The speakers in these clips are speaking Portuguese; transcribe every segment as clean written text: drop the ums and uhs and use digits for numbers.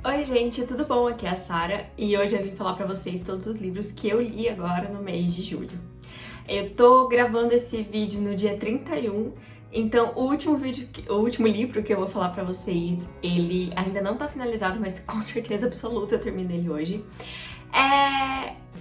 Oi gente, tudo bom? Aqui é a Sara e hoje eu vim falar pra vocês todos os livros que eu li agora no mês de julho. Eu tô gravando esse vídeo no dia 31, então o último livro que eu vou falar pra vocês, ele ainda não tá finalizado, mas com certeza absoluta eu termino ele hoje.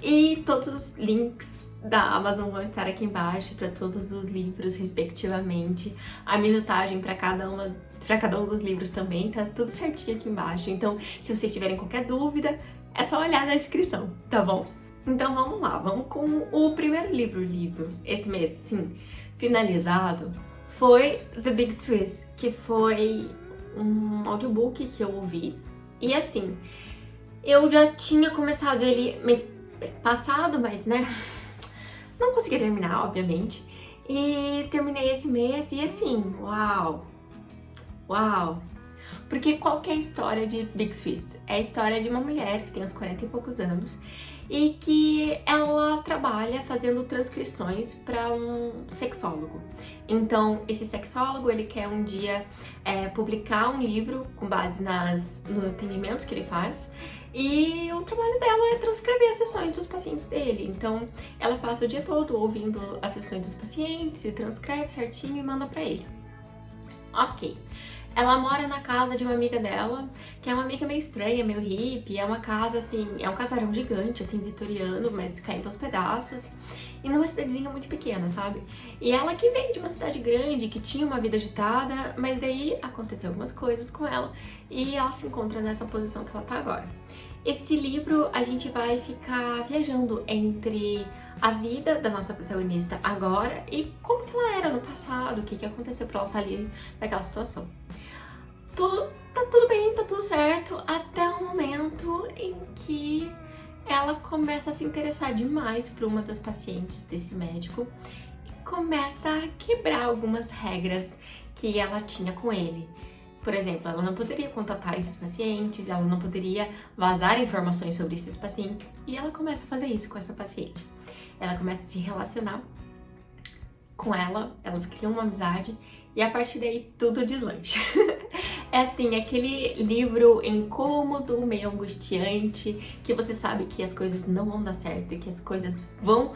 E todos os links da Amazon vão estar aqui embaixo para todos os livros, respectivamente. A minutagem para cada um dos livros também, tá tudo certinho aqui embaixo. Então, se vocês tiverem qualquer dúvida, é só olhar na descrição, tá bom? Então vamos lá, vamos com o primeiro livro lido esse mês, sim, finalizado, foi The Big Swiss, que foi um audiobook que eu ouvi. E assim, eu já tinha começado ele mês passado, mas né, não consegui terminar, obviamente. E terminei esse mês e assim, uau! Uau! Porque qual que é a história de Big Swiss? É a história de uma mulher que tem uns 40 e poucos anos e que ela trabalha fazendo transcrições para um sexólogo. Então, esse sexólogo, ele quer um dia publicar um livro com base nos atendimentos que ele faz, e o trabalho dela é transcrever as sessões dos pacientes dele. Então, ela passa o dia todo ouvindo as sessões dos pacientes e transcreve certinho e manda para ele. Ok. Ela mora na casa de uma amiga dela, que é uma amiga meio estranha, meio hippie. É uma casa, assim, é um casarão gigante, assim, vitoriano, mas caindo aos pedaços. E numa cidadezinha muito pequena, sabe? E ela que veio de uma cidade grande, que tinha uma vida agitada, mas daí aconteceu algumas coisas com ela e ela se encontra nessa posição que ela tá agora. Esse livro a gente vai ficar viajando entre a vida da nossa protagonista agora e como que ela era no passado, o que aconteceu pra ela estar ali naquela situação. Tá tudo bem, tá tudo certo, até o momento em que ela começa a se interessar demais por uma das pacientes desse médico e começa a quebrar algumas regras que ela tinha com ele. Por exemplo, ela não poderia contatar esses pacientes, ela não poderia vazar informações sobre esses pacientes, e ela começa a fazer isso com essa paciente. Ela começa a se relacionar com ela, elas criam uma amizade e a partir daí tudo deslancha. É assim, aquele livro incômodo, meio angustiante, que você sabe que as coisas não vão dar certo, que as coisas vão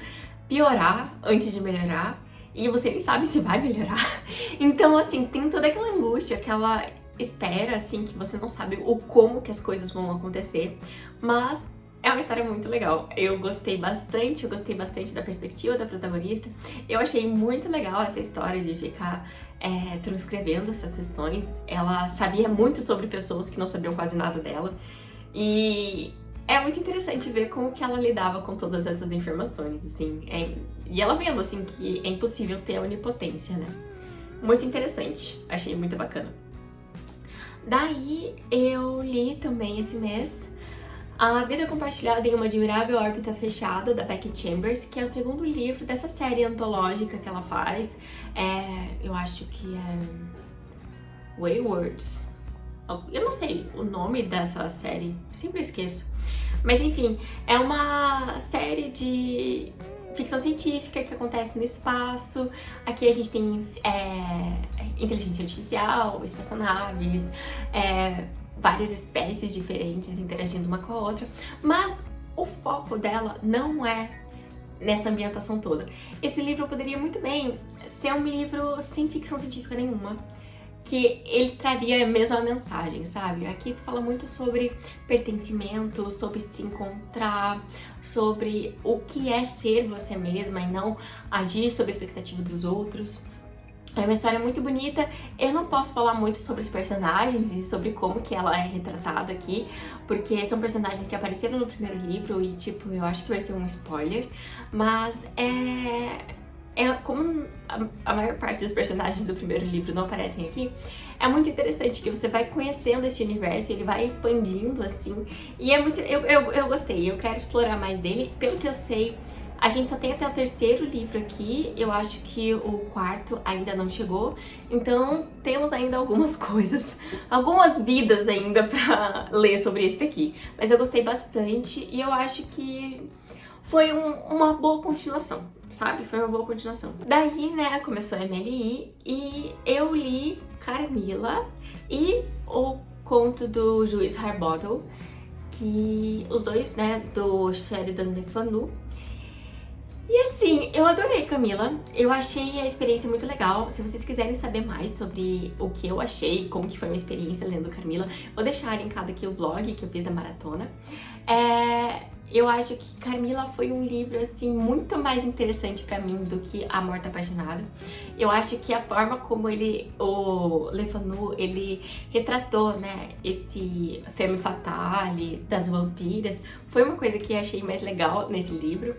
piorar antes de melhorar, e você nem sabe se vai melhorar. Então, assim, tem toda aquela angústia, aquela espera, assim, que você não sabe o como que as coisas vão acontecer, mas é uma história muito legal. Eu gostei bastante da perspectiva da protagonista. Eu achei muito legal essa história de ficar transcrevendo essas sessões. Ela sabia muito sobre pessoas que não sabiam quase nada dela. E é muito interessante ver como que ela lidava com todas essas informações, assim. E ela vendo, assim, que é impossível ter a onipotência, né? Muito interessante. Achei muito bacana. Daí eu li também esse mês A Vida Compartilhada em uma Admirável Órbita Fechada, da Becky Chambers, que é o segundo livro dessa série antológica que ela faz. Eu acho que é Wayward. Eu não sei o nome dessa série, sempre esqueço. Mas enfim, é uma série de ficção científica que acontece no espaço. Aqui a gente tem inteligência artificial, espaçonaves, várias espécies diferentes interagindo uma com a outra, mas o foco dela não é nessa ambientação toda. Esse livro poderia muito bem ser um livro sem ficção científica nenhuma, que ele traria mesmo a mensagem, sabe? Aqui fala muito sobre pertencimento, sobre se encontrar, sobre o que é ser você mesma e não agir sob a expectativa dos outros. É uma história muito bonita. Eu não posso falar muito sobre os personagens e sobre como que ela é retratada aqui, porque são personagens que apareceram no primeiro livro e, tipo, eu acho que vai ser um spoiler, mas como a maior parte dos personagens do primeiro livro não aparecem aqui, é muito interessante que você vai conhecendo esse universo, ele vai expandindo, assim, e é muito... Eu gostei, eu quero explorar mais dele. Pelo que eu sei, a gente só tem até o terceiro livro aqui, eu acho que o quarto ainda não chegou, então temos ainda algumas coisas, algumas vidas ainda pra ler sobre esse daqui. Mas eu gostei bastante e eu acho que foi uma boa continuação, sabe? Foi uma boa continuação. Daí, né, começou a MLI e eu li Carmila e o conto do Juiz Harbottle, que os dois, né, do Sheridan Le Fanu. E assim, eu adorei, Camila. Eu achei a experiência muito legal. Se vocês quiserem saber mais sobre o que eu achei, como que foi a minha experiência lendo Carmila, vou deixar linkado aqui o vlog que eu fiz da maratona. Eu acho que Carmila foi um livro, assim, muito mais interessante pra mim do que A Morta Apaixonada. Eu acho que a forma como o Le Fanu, ele retratou, né, esse femme fatale das vampiras, foi uma coisa que eu achei mais legal nesse livro.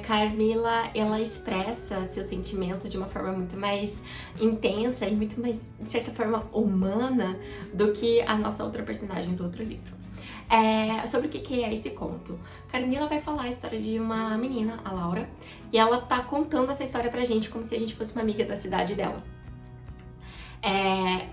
Carmila, ela expressa seus sentimentos de uma forma muito mais intensa e muito mais, de certa forma, humana do que a nossa outra personagem do outro livro. Sobre o que é esse conto? Carmila vai falar a história de uma menina, a Laura, e ela tá contando essa história pra gente como se a gente fosse uma amiga da cidade dela.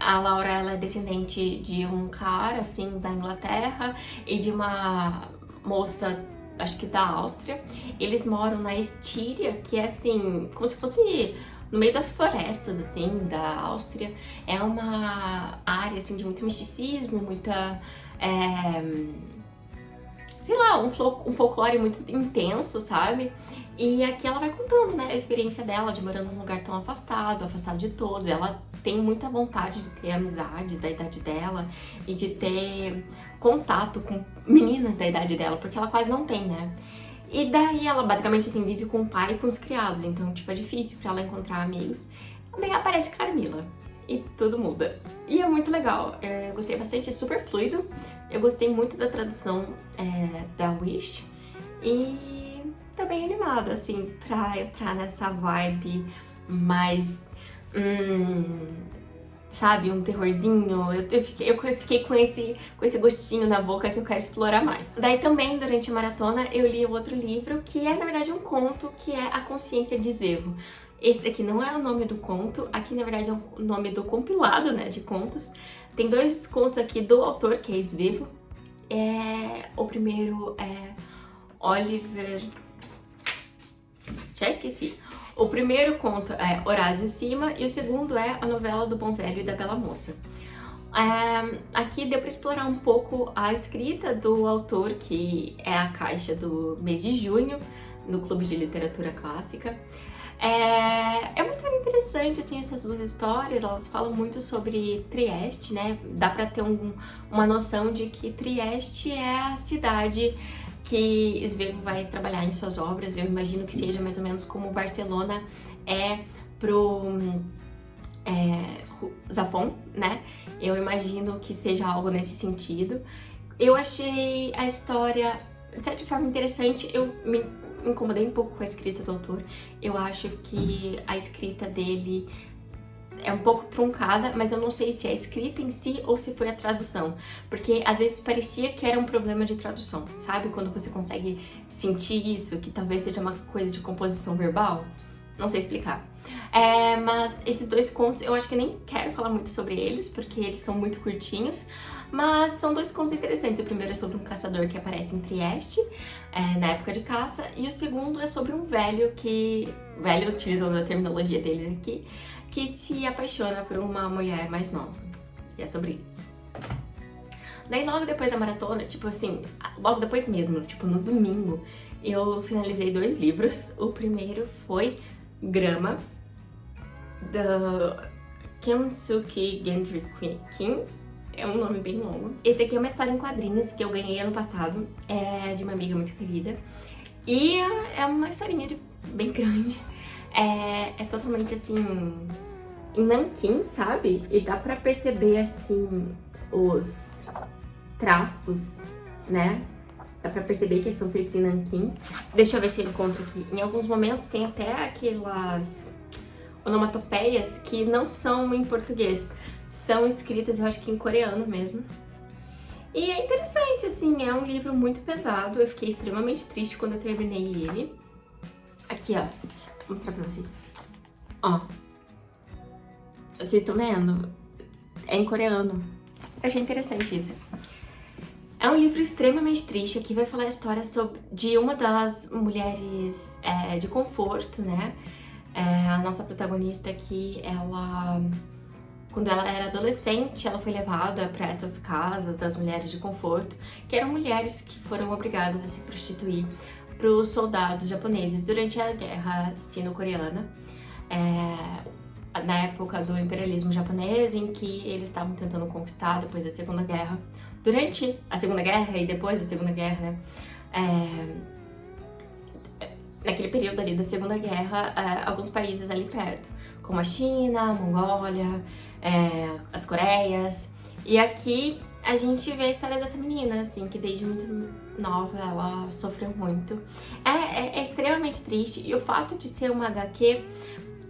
A Laura, ela é descendente de um cara, assim, da Inglaterra e de uma moça, acho que da Áustria. Eles moram na Estíria, que é assim, como se fosse no meio das florestas, assim, da Áustria. É uma área, assim, de muito misticismo, muita... sei lá, um folclore muito intenso, sabe? E aqui ela vai contando, né, a experiência dela de morar num lugar tão afastado de todos. Ela tem muita vontade de ter amizade da idade dela e de ter contato com meninas da idade dela, porque ela quase não tem, né? E daí ela basicamente, assim, vive com o pai e com os criados, então, tipo, é difícil pra ela encontrar amigos. Daí aparece Carmila e tudo muda. E é muito legal, eu gostei bastante, é super fluido. Eu gostei muito da tradução da Wish e tá bem animada, assim, pra entrar nessa vibe mais, sabe, um terrorzinho. Eu fiquei com esse gostinho na boca que eu quero explorar mais. Daí também, durante a maratona, eu li outro livro que é, na verdade, um conto, que é A Consciência de Svevo. Esse daqui não é o nome do conto, aqui na verdade é o nome do compilado, né, de contos. Tem dois contos aqui do autor, que é Svevo. O primeiro é Oliver... Já esqueci. O primeiro conto é Horácio Cima e o segundo é A Novela do Bom Velho e da Bela Moça. Aqui deu para explorar um pouco a escrita do autor, que é a caixa do mês de junho, no Clube de Literatura Clássica. É uma história interessante, assim, essas duas histórias, elas falam muito sobre Trieste, né? Dá pra ter uma noção de que Trieste é a cidade que Svevo vai trabalhar em suas obras. Eu imagino que seja mais ou menos como Barcelona é pro Zafón, né? Eu imagino que seja algo nesse sentido. Eu achei a história, de certa forma, interessante. Eu me incomodei um pouco com a escrita do autor. Eu acho que a escrita dele é um pouco truncada, mas eu não sei se é a escrita em si ou se foi a tradução. Porque às vezes parecia que era um problema de tradução, sabe? Quando você consegue sentir isso, que talvez seja uma coisa de composição verbal. Não sei explicar. Mas esses dois contos, eu acho que eu nem quero falar muito sobre eles, porque eles são muito curtinhos. Mas são dois contos interessantes. O primeiro é sobre um caçador que aparece em Trieste, na época de caça. E o segundo é sobre um velho velho, utilizando a terminologia dele aqui, que se apaixona por uma mulher mais nova. E é sobre isso. Daí logo depois da maratona, tipo assim, logo depois mesmo, tipo no domingo, eu finalizei 2 livros. O primeiro foi Grama, da Kensuke Gendry Kim. É um nome bem longo. Esse daqui é uma história em quadrinhos que eu ganhei ano passado, de uma amiga muito querida. E é uma historinha bem grande. É totalmente assim, em nanquim, sabe? E dá pra perceber assim os traços, né? Dá pra perceber que eles são feitos em nanquim. Deixa eu ver se eu encontro aqui. Em alguns momentos tem até aquelas onomatopeias que não são em português. São escritas, eu acho que em coreano mesmo. E é interessante, assim, é um livro muito pesado. Eu fiquei extremamente triste quando eu terminei ele. Aqui, ó. Vou mostrar pra vocês. Ó. Vocês estão vendo? É em coreano. Eu achei interessante isso. É um livro extremamente triste. Aqui vai falar a história de uma das mulheres de conforto, né? A nossa protagonista aqui, ela quando ela era adolescente, ela foi levada para essas casas das mulheres de conforto, que eram mulheres que foram obrigadas a se prostituir para os soldados japoneses durante a Guerra Sino-Coreana, na época do imperialismo japonês, em que eles estavam tentando conquistar depois da Segunda Guerra. Durante a Segunda Guerra e depois da Segunda Guerra, naquele período ali da Segunda Guerra, alguns países ali perto, como a China, a Mongólia, as Coreias. E aqui a gente vê a história dessa menina, assim, que desde muito nova ela sofreu muito. É extremamente triste, e o fato de ser uma HQ,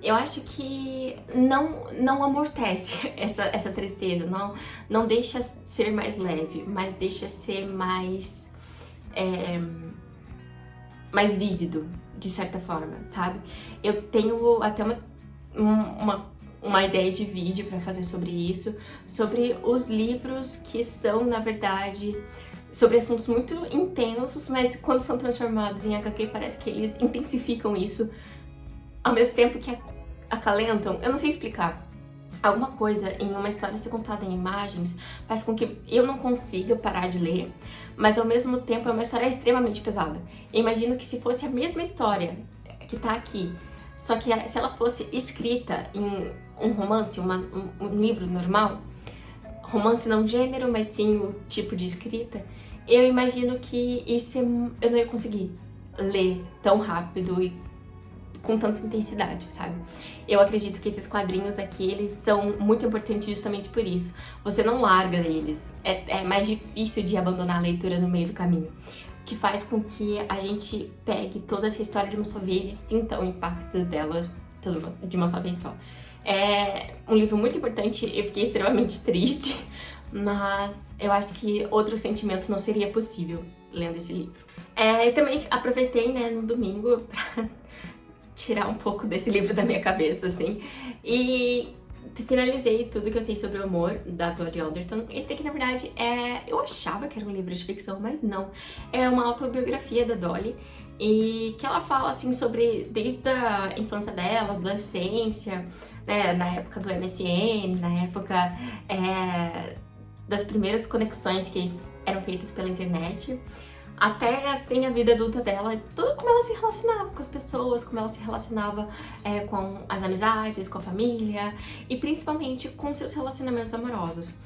eu acho que não amortece essa tristeza, não deixa ser mais leve, mas deixa ser mais vívido, de certa forma, sabe? Eu tenho até uma ideia de vídeo para fazer sobre isso, sobre os livros que são, na verdade, sobre assuntos muito intensos, mas quando são transformados em HQ parece que eles intensificam isso, ao mesmo tempo que acalentam. Eu não sei explicar. Alguma coisa em uma história ser contada em imagens faz com que eu não consiga parar de ler, mas ao mesmo tempo é uma história extremamente pesada. Eu imagino que se fosse a mesma história que tá aqui, só que se ela fosse escrita em um romance, um livro normal, romance não gênero, mas sim o tipo de escrita, eu imagino que isso eu não ia conseguir ler tão rápido e com tanta intensidade, sabe? Eu acredito que esses quadrinhos aqui, eles são muito importantes justamente por isso. Você não larga eles, é mais difícil de abandonar a leitura no meio do caminho, o que faz com que a gente pegue toda essa história de uma só vez e sinta o impacto dela de uma só vez só. É um livro muito importante, eu fiquei extremamente triste, mas eu acho que outro sentimento não seria possível lendo esse livro. Eu também aproveitei, né, no domingo pra tirar um pouco desse livro da minha cabeça, assim, e finalizei tudo que eu sei sobre o amor, da Dolly Alderton. Esse aqui, na verdade, eu achava que era um livro de ficção, mas não. É uma autobiografia da Dolly, e que ela fala, assim, sobre desde a infância dela, adolescência, né, na época do MSN, na época das primeiras conexões que eram feitas pela internet, até assim a vida adulta dela, tudo como ela se relacionava com as pessoas, como ela se relacionava com as amizades, com a família e principalmente com seus relacionamentos amorosos.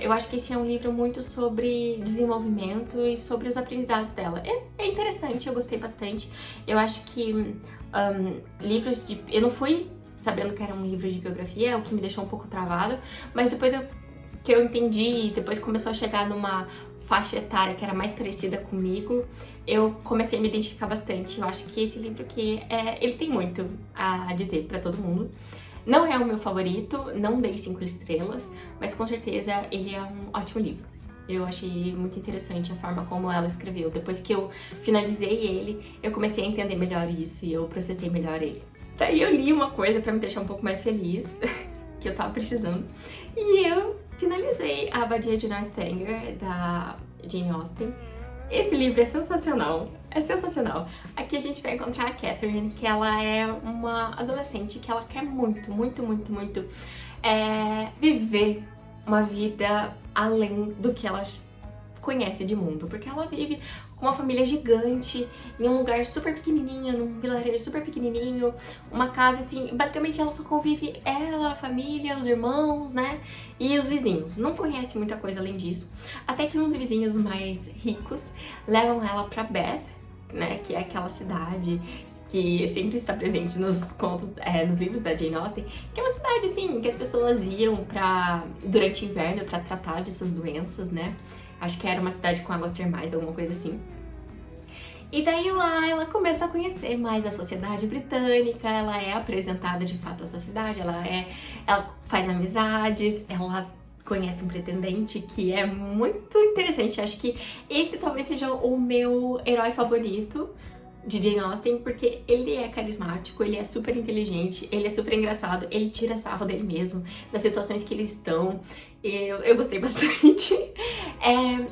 Eu acho que esse é um livro muito sobre desenvolvimento e sobre os aprendizados dela. É interessante, eu gostei bastante. Eu acho que livros de... Eu não fui sabendo que era um livro de biografia, é o que me deixou um pouco travado, mas depois que eu entendi, depois começou a chegar numa faixa etária que era mais parecida comigo, eu comecei a me identificar bastante. Eu acho que esse livro aqui, ele tem muito a dizer pra todo mundo. Não é o meu favorito, não dei 5 estrelas, mas com certeza ele é um ótimo livro. Eu achei muito interessante a forma como ela escreveu. Depois que eu finalizei ele, eu comecei a entender melhor isso e eu processei melhor ele. Daí eu li uma coisa pra me deixar um pouco mais feliz, que eu tava precisando, e eu finalizei A Abadia de Northanger, da Jane Austen. Esse livro é sensacional, Aqui a gente vai encontrar a Catherine, que ela é uma adolescente que ela quer muito, muito, muito, muito viver uma vida além do que ela conhece de mundo, porque ela vive com uma família gigante, em um lugar super pequenininho, num vilarejo super pequenininho, uma casa assim, basicamente ela só convive ela, a família, os irmãos, né, e os vizinhos. Não conhece muita coisa além disso, até que uns vizinhos mais ricos levam ela pra Bath, né, que é aquela cidade que sempre está presente nos contos, nos livros da Jane Austen, que é uma cidade, assim, que as pessoas iam durante o inverno pra tratar de suas doenças, né. Acho que era uma cidade com águas termais, alguma coisa assim. E daí lá ela começa a conhecer mais a sociedade britânica, ela é apresentada de fato à sociedade, ela faz amizades, ela conhece um pretendente que é muito interessante. Acho que esse talvez seja o meu herói favorito de Jane Austen, porque ele é carismático, ele é super inteligente, ele é super engraçado, ele tira sarro dele mesmo, das situações que eles estão, Eu gostei bastante.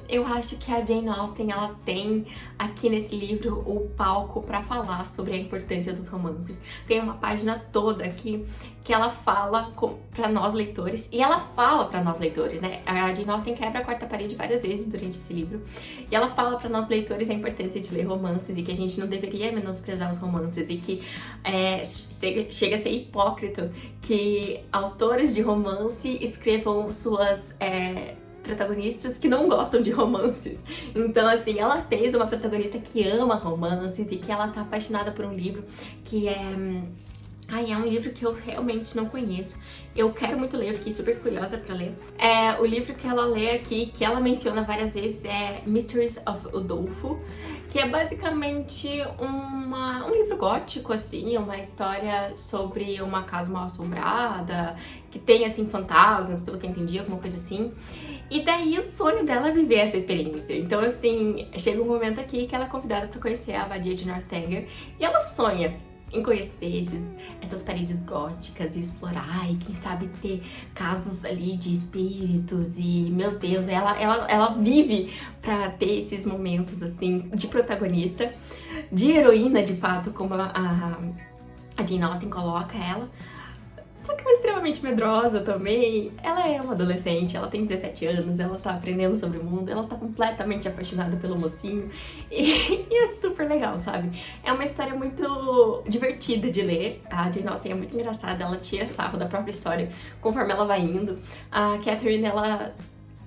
Eu acho que a Jane Austen, ela tem aqui nesse livro o palco para falar sobre a importância dos romances. Tem uma página toda aqui que ela fala para nós leitores, e ela fala para nós leitores, né? A Jane Austen quebra a quarta parede várias vezes durante esse livro, e ela fala para nós leitores a importância de ler romances e que a gente não deveria menosprezar os romances, e que chega a ser hipócrita que autores de romance escrevam suas protagonistas que não gostam de romances. Então, assim, ela fez uma protagonista que ama romances e que ela tá apaixonada por um livro que é um livro que eu realmente não conheço. Eu quero muito ler, eu fiquei super curiosa pra ler. O livro que ela lê aqui, que ela menciona várias vezes, é Mysteries of Udolpho, que é basicamente um livro gótico, assim, uma história sobre uma casa mal assombrada, que tem, assim, fantasmas, pelo que eu entendi, alguma coisa assim. E daí o sonho dela é viver essa experiência. Então, assim, chega um momento aqui que ela é convidada pra conhecer a abadia de Northanger, e ela sonha em conhecer essas paredes góticas e explorar, e quem sabe ter casos ali de espíritos, e meu Deus, ela vive pra ter esses momentos assim de protagonista, de heroína de fato, como a Jane Austen coloca ela. Só que ela é extremamente medrosa também. Ela é uma adolescente, ela tem 17 anos, ela tá aprendendo sobre o mundo, ela tá completamente apaixonada pelo mocinho. E é super legal, sabe? É uma história muito divertida de ler. A Jane Austen é muito engraçada, ela tira sarro da própria história conforme ela vai indo. A Catherine, ela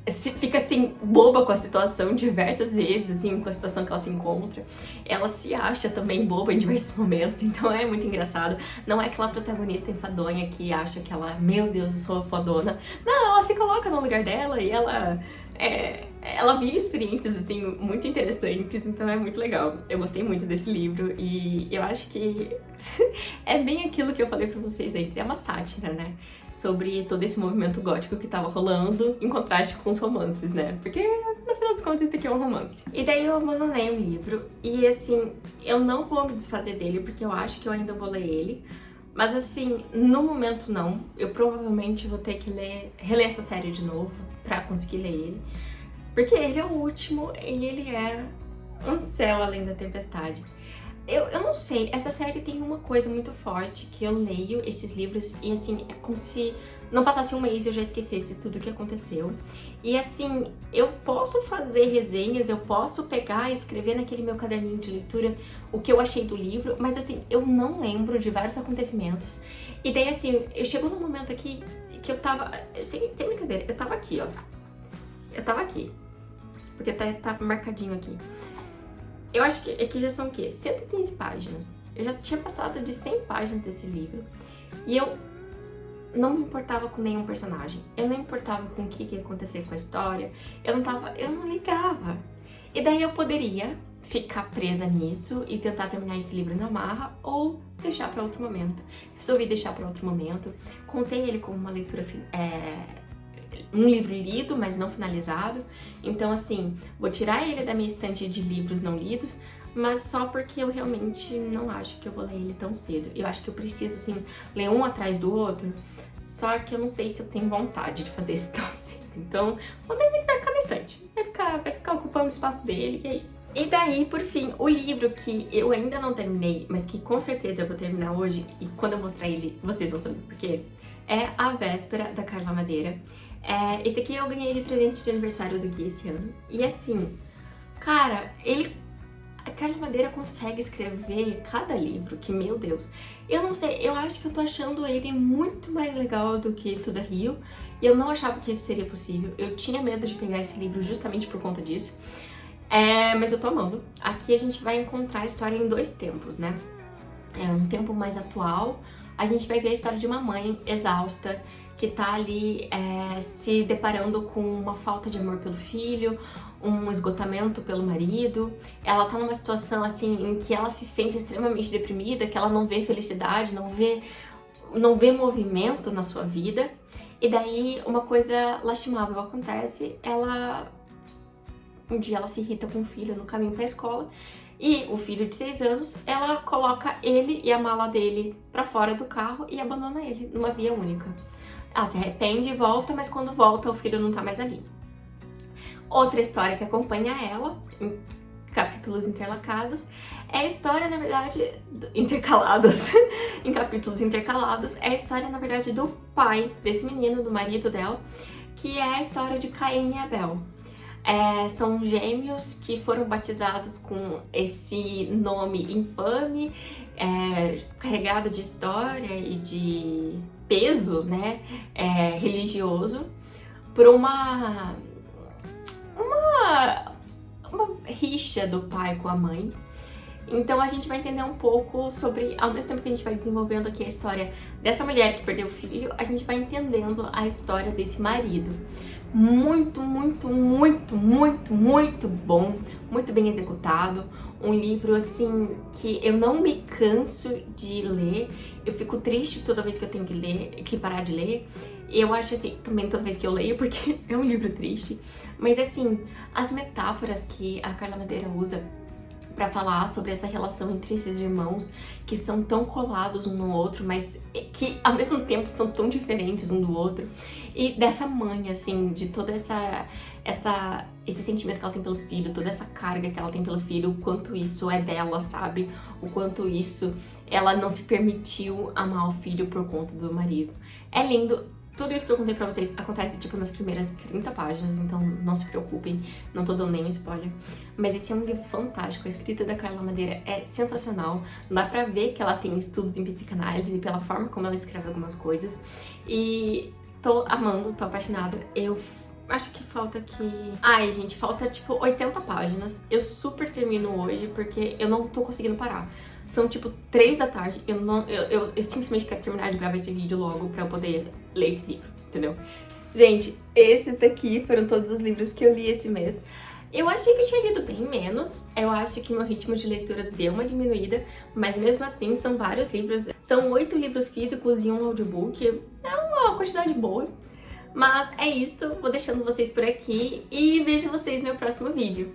fica assim, boba com a situação diversas vezes, assim, com a situação que ela se encontra. Ela se acha também boba em diversos momentos, então é muito engraçado. Não é aquela protagonista enfadonha que acha que ela, meu Deus, eu sou fodona. Não, ela se coloca no lugar dela e ela vive experiências, assim, muito interessantes, então é muito legal. Eu gostei muito desse livro e eu acho que é bem aquilo que eu falei pra vocês antes, é uma sátira, né? Sobre todo esse movimento gótico que tava rolando, em contraste com os romances, né? Porque, no final das contas, isso aqui é um romance. E daí eu abandonei o livro, e assim, eu não vou me desfazer dele, porque eu acho que eu ainda vou ler ele. Mas assim, no momento não. Eu provavelmente vou ter que reler essa série de novo pra conseguir ler ele. Porque ele é o último e ele é um céu além da tempestade. Eu não sei, essa série tem uma coisa muito forte, que eu leio esses livros e assim, é como se não passasse um mês e eu já esquecesse tudo o que aconteceu. E assim, eu posso fazer resenhas, eu posso pegar e escrever naquele meu caderninho de leitura o que eu achei do livro, mas assim, eu não lembro de vários acontecimentos. E daí assim, eu chegou num momento aqui que eu tava, sem brincadeira, eu tava aqui, ó. Eu tava aqui, porque tá marcadinho aqui. Eu acho que aqui já são o quê? 115 páginas. Eu já tinha passado de 100 páginas desse livro e eu não me importava com nenhum personagem. Eu não me importava com o que ia acontecer com a história. Eu não ligava. E daí eu poderia ficar presa nisso e tentar terminar esse livro na marra ou deixar para outro momento. Resolvi deixar para outro momento. Contei ele como uma leitura um livro lido, mas não finalizado. Então, assim, vou tirar ele da minha estante de livros não lidos, mas só porque eu realmente não acho que eu vou ler ele tão cedo. Eu acho que eu preciso, assim, ler um atrás do outro, só que eu não sei se eu tenho vontade de fazer isso tão cedo. Então, quando ele vai ficar na estante, vai ficar ocupando o espaço dele, que é isso. E daí, por fim, o livro que eu ainda não terminei, mas que com certeza eu vou terminar hoje, e quando eu mostrar ele, vocês vão saber por quê, é A Véspera, da Carla Madeira. Esse aqui eu ganhei de presente de aniversário do Gui esse ano. E assim, cara, a Carla Madeira consegue escrever cada livro, que meu Deus. Eu não sei, eu acho que eu tô achando ele muito mais legal do que Tudo é Rio. E eu não achava que isso seria possível. Eu tinha medo de pegar esse livro justamente por conta disso. Mas eu tô amando. Aqui a gente vai encontrar a história em dois tempos, né? Um tempo mais atual. A gente vai ver a história de uma mãe exausta, que tá ali se deparando com uma falta de amor pelo filho, um esgotamento pelo marido. Ela tá numa situação assim em que ela se sente extremamente deprimida, que ela não vê felicidade, não vê movimento na sua vida. E daí uma coisa lastimável acontece, um dia ela se irrita com o filho no caminho pra escola, e o filho de 6 anos, ela coloca ele e a mala dele pra fora do carro e abandona ele numa via única. Ela se arrepende e volta, mas quando volta o filho não tá mais ali. Outra história que acompanha ela, em capítulos intercalados, é a história, na verdade, intercalados, em capítulos intercalados, é a história, na verdade, do pai desse menino, do marido dela, que é a história de Caim e Abel. São gêmeos que foram batizados com esse nome infame, carregado de história e de peso, né, religioso, por uma rixa do pai com a mãe. Então a gente vai entender um pouco sobre, ao mesmo tempo que a gente vai desenvolvendo aqui a história dessa mulher que perdeu o filho, a gente vai entendendo a história desse marido. Muito, muito, muito, muito, muito bom, muito bem executado. Um livro, assim, que eu não me canso de ler. Eu fico triste toda vez que eu tenho que parar de ler. E eu acho, assim, também toda vez que eu leio, porque é um livro triste. Mas, assim, as metáforas que a Carla Madeira usa para falar sobre essa relação entre esses irmãos que são tão colados um no outro, mas que ao mesmo tempo são tão diferentes um do outro, e dessa mãe, assim, de toda esse sentimento que ela tem pelo filho, toda essa carga que ela tem pelo filho, o quanto isso é dela, sabe? O quanto isso ela não se permitiu amar o filho por conta do marido. É lindo. Tudo isso que eu contei pra vocês acontece, tipo, nas primeiras 30 páginas, então não se preocupem, não tô dando nenhum spoiler. Mas esse é um livro fantástico, a escrita da Carla Madeira é sensacional, dá pra ver que ela tem estudos em psicanálise pela forma como ela escreve algumas coisas. E tô amando, tô apaixonada. Eu acho que falta aqui... Ai, gente, falta, tipo, 80 páginas. Eu super termino hoje, porque eu não tô conseguindo parar. São tipo 3 da tarde, eu simplesmente quero terminar de gravar esse vídeo logo pra eu poder ler esse livro, entendeu? Gente, esses daqui foram todos os livros que eu li esse mês. Eu achei que eu tinha lido bem menos, eu acho que meu ritmo de leitura deu uma diminuída, mas mesmo assim são vários livros. São 8 livros físicos e um audiobook, é uma quantidade boa. Mas é isso, vou deixando vocês por aqui e vejo vocês no meu próximo vídeo.